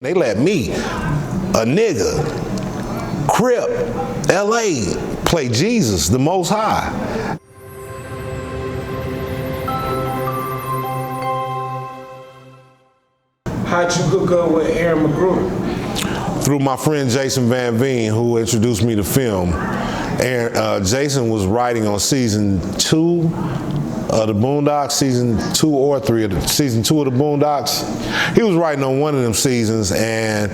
They let me, a nigga, Crip, LA, play Jesus, the Most High. How'd you hook up with Aaron McGruder? Through my friend Jason Van Veen, who introduced me to film. Jason was writing on season 2 of the Boondocks, season 2 or 3 of season 2 of the Boondocks. He was writing on one of them seasons, and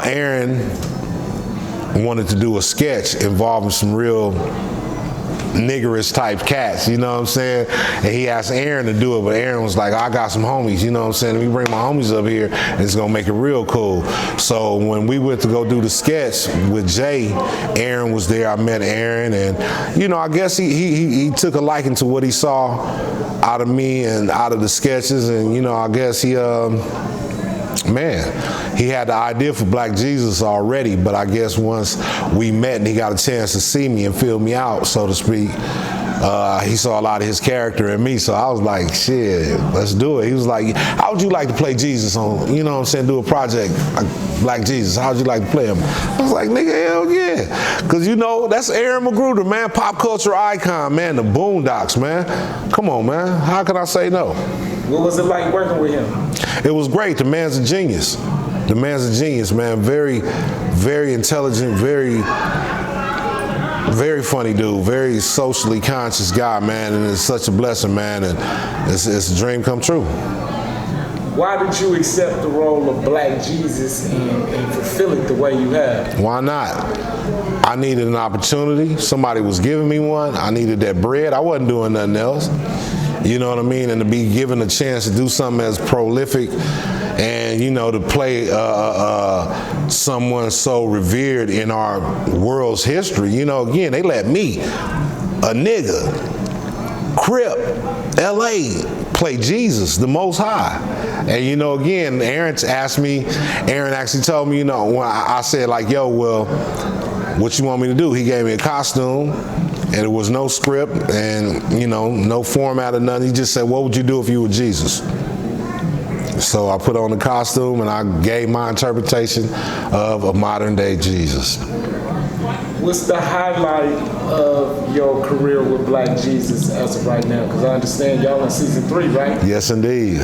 Aaron wanted to do a sketch involving some real niggerish type cats, you know what I'm saying? And he asked Aaron to do it, but Aaron was like, I got some homies, you know what I'm saying? Let me bring my homies up here and it's gonna make it real cool. So when we went to go do the sketch with Jay, Aaron was there. I met Aaron, and you know, I guess he took a liking to what he saw out of me and out of the sketches, and you know, I guess he he had the idea for Black Jesus already, but I guess once we met and he got a chance to see me and feel me out, so to speak, he saw a lot of his character in me, so I was like, shit, let's do it. He was like, how would you like to play Jesus on, you know what I'm saying, do a project like Black Jesus? How would you like to play him? I was like, nigga, hell yeah. Because, you know, that's Aaron McGruder, man, pop culture icon, man, the Boondocks, man. Come on, man, how can I say no? What was it like working with him? It was great. The man's a genius. The man's a genius, man. Very, very intelligent, very funny dude, very socially conscious guy, man, and it's such a blessing, man, and it's a dream come true. Why did you accept the role of Black Jesus and fulfill it the way you have? Why not? I needed an opportunity. Somebody was giving me one. I needed that bread. I wasn't doing nothing else. You know what I mean? And to be given a chance to do something as prolific and, you know, to play someone so revered in our world's history, you know, again, they let me, a nigga, Crip, LA, play Jesus, the Most High. And, you know, again, Aaron actually told me, you know, when I said like, yo, well, what you want me to do? He gave me a costume, and it was no script and, you know, no format or nothing. He just said, what would you do if you were Jesus? So I put on the costume and I gave my interpretation of a modern day Jesus. What's the highlight of your career with Black Jesus as of right now? Because I understand y'all in season 3, right? Yes, indeed.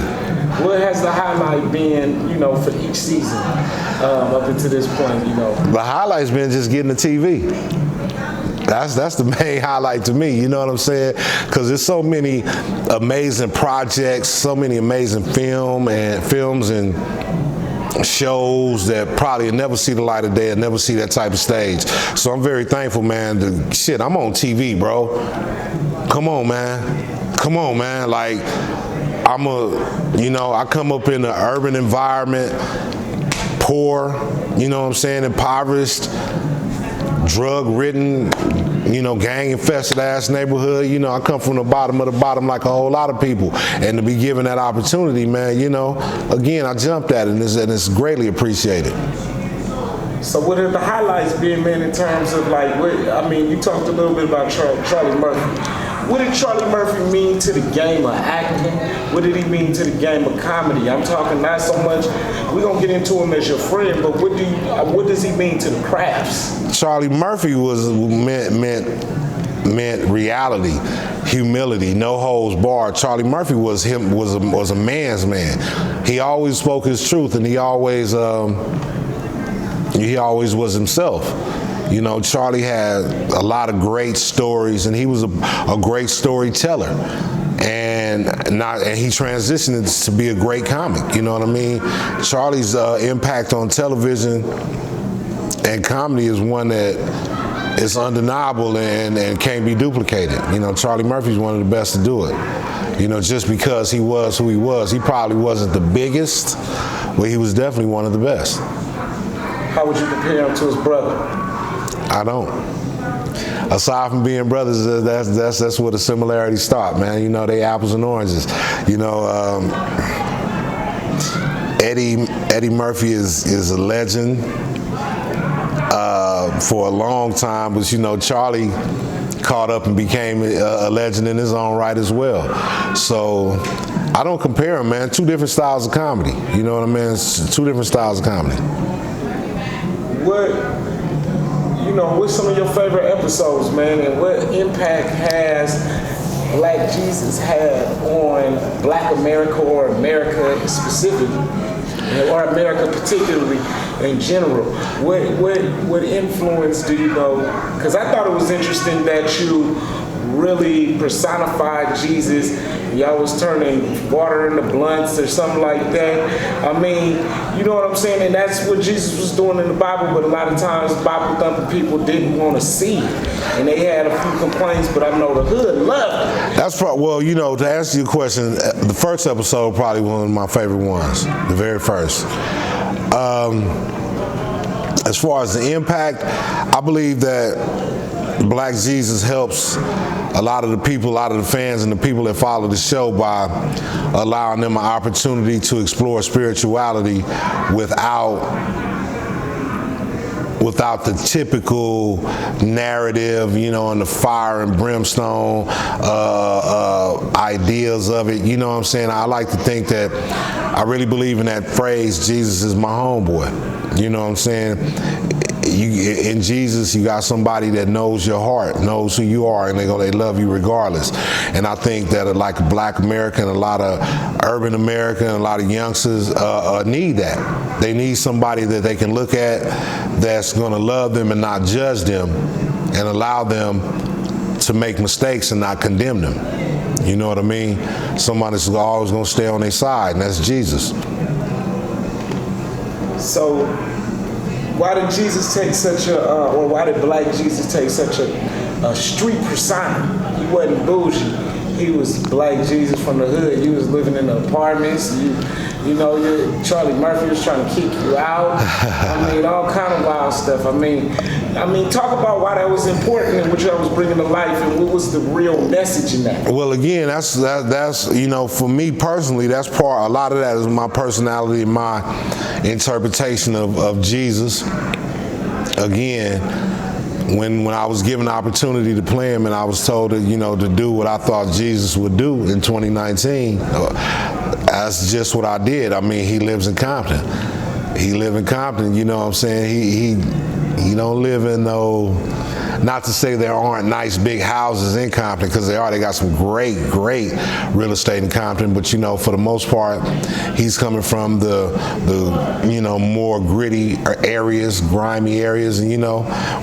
What has the highlight been, you know, for each season up until this point, you know? The highlight's been just getting the TV. That's the main highlight to me, you know what I'm saying? Because there's so many amazing projects, so many amazing films and shows that probably never see the light of day and never see that type of stage. So I'm very thankful, man. I'm on TV, bro. Come on, man. Come on, man. Like, I come up in an urban environment, poor, you know what I'm saying, impoverished, drug-ridden, you know, gang-infested ass neighborhood. You know, I come from the bottom of the bottom like a whole lot of people. And to be given that opportunity, man, you know, again, I jumped at it, and it's greatly appreciated. So what are the highlights being, man, in terms of like, you talked a little bit about Charlie Murphy. What did Charlie Murphy mean to the game of acting? What did he mean to the game of comedy? I'm talking not so much, we're going to get into him as your friend, but what does he mean to the crafts? Charlie Murphy meant reality, humility, no holds barred. Charlie Murphy was a man's man. He always spoke his truth, and he always was himself. You know, Charlie had a lot of great stories, and he was a great storyteller. And he transitioned to be a great comic, you know what I mean? Charlie's impact on television and comedy is one that is undeniable and can't be duplicated. You know, Charlie Murphy's one of the best to do it. You know, just because he was who he was. He probably wasn't the biggest, but he was definitely one of the best. How would you compare him to his brother? I don't. Aside from being brothers, that's where the similarities start, man. You know, they apples and oranges. You know, Eddie Murphy is a legend for a long time, but you know, Charlie caught up and became a legend in his own right as well. So I don't compare them, man. Two different styles of comedy. You know what I mean? It's two different styles of comedy. What's some of your favorite episodes, man, and what impact has Black Jesus had on Black America or America specifically, or America particularly in general? What influence do you know? Because I thought it was interesting that you really personified Jesus. Y'all was turning water into blunts or something like that. I mean, you know what I'm saying? And that's what Jesus was doing in the Bible, but a lot of times Bible thumping people didn't want to see it. And they had a few complaints, but I know the hood loved it. That's probably, well, to answer your question, the first episode probably one of my favorite ones, the very first. As far as the impact, I believe that Black Jesus helps a lot of the people, a lot of the fans and the people that follow the show by allowing them an opportunity to explore spirituality without the typical narrative, and the fire and brimstone ideas of it. You know what I'm saying? I like to think that I really believe in that phrase, Jesus is my homeboy. You know what I'm saying? In Jesus, you got somebody that knows your heart, knows who you are, and they love you regardless. And I think that like Black America and a lot of urban America and a lot of youngsters need that. They need somebody that they can look at that's going to love them and not judge them and allow them to make mistakes and not condemn them. You know what I mean? Somebody that's always going to stay on their side, and that's Jesus. So, why did Jesus take such or why did Black Jesus take such a street persona? He wasn't bougie. He was Black Jesus from the hood. You was living in the apartments. Charlie Murphy was trying to kick you out. I mean, all kind of wild stuff. I mean, talk about why that was important and what y'all was bringing to life, and what was the real message in that. Well, again, that's for me personally, that's a lot of that is my personality and my interpretation of Jesus. Again, when I was given the opportunity to play him and I was told to do what I thought Jesus would do in 2019, that's just what I did. I mean, he lives in Compton. He live in Compton, you know what I'm saying? He don't live in not to say there aren't nice big houses in Compton, because they are. They got some great real estate in Compton, but for the most part, he's coming from the more gritty areas, grimy areas, and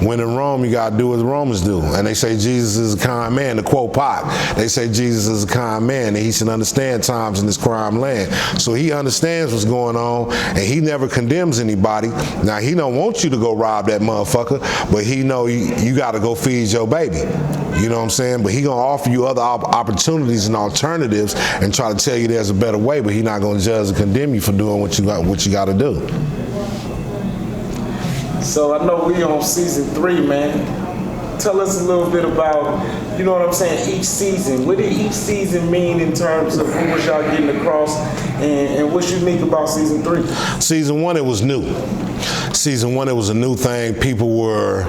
when in Rome, you gotta do what the Romans do. And they say Jesus is a kind man, to quote Pop. They say Jesus is a kind man, and he should understand times in this crime land. So he understands what's going on, and he never condemns anybody. Now, he don't want you to go rob that motherfucker, but he know you got to go feed your baby. You know what I'm saying? But he gonna offer you other opportunities and alternatives and try to tell you there's a better way, but he not gonna judge and condemn you for doing what you got to do. So I know we on season 3, man. Tell us a little bit about, each season. What did each season mean in terms of what was y'all getting across, and what's unique about season 3? Season 1, it was new. Season 1, it was a new thing. People were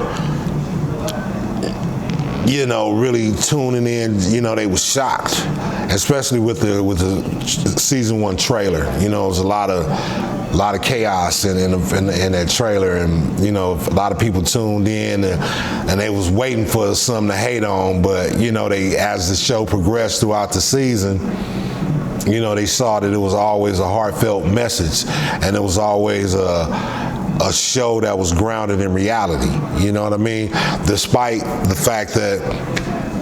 really tuning in. They were shocked, especially with the season 1 trailer. It was a lot of chaos in that trailer, and a lot of people tuned in and they was waiting for something to hate on. But as the show progressed throughout the season, they saw that it was always a heartfelt message, and it was always a show that was grounded in reality. You know what I mean? Despite the fact that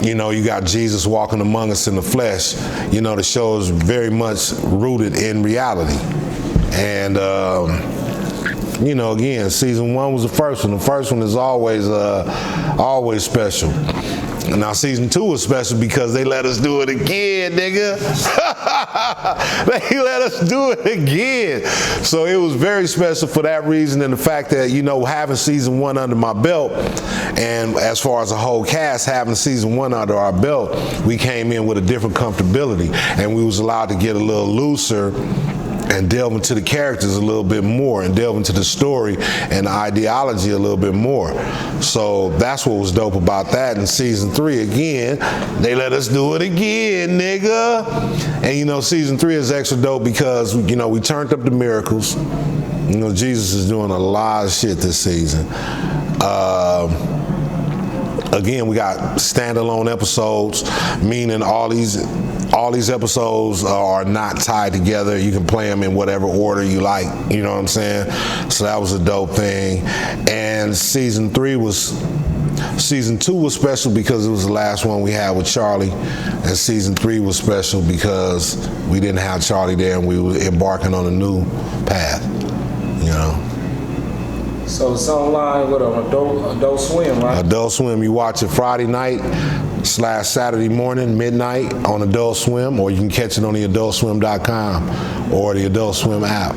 you got Jesus walking among us in the flesh, the show is very much rooted in reality. And again, season 1 was the first one. The first one is always special. Now season 2 was special because they let us do it again, nigga. They let us do it again. So it was very special for that reason, and the fact that, having season 1 under my belt, and as far as the whole cast having season 1 under our belt, we came in with a different comfortability, and we was allowed to get a little looser and delve into the characters a little bit more and delve into the story and the ideology a little bit more. So that's what was dope about that. In season 3, again, they let us do it again, nigga. And you know, season 3 is extra dope because, you know, we turned up the miracles. You know, Jesus is doing a lot of shit this season. Again, we got standalone episodes, meaning all these episodes are not tied together. You can play them in whatever order you like, you know what I'm saying? So that was a dope thing. And season 2 was special because it was the last one we had with Charlie. And season 3 was special because we didn't have Charlie there and we were embarking on a new path, you know. So it's online with on Adult Swim, right? Adult Swim, you watch it Friday night / Saturday morning, midnight on Adult Swim, or you can catch it on the adultswim.com or the Adult Swim app.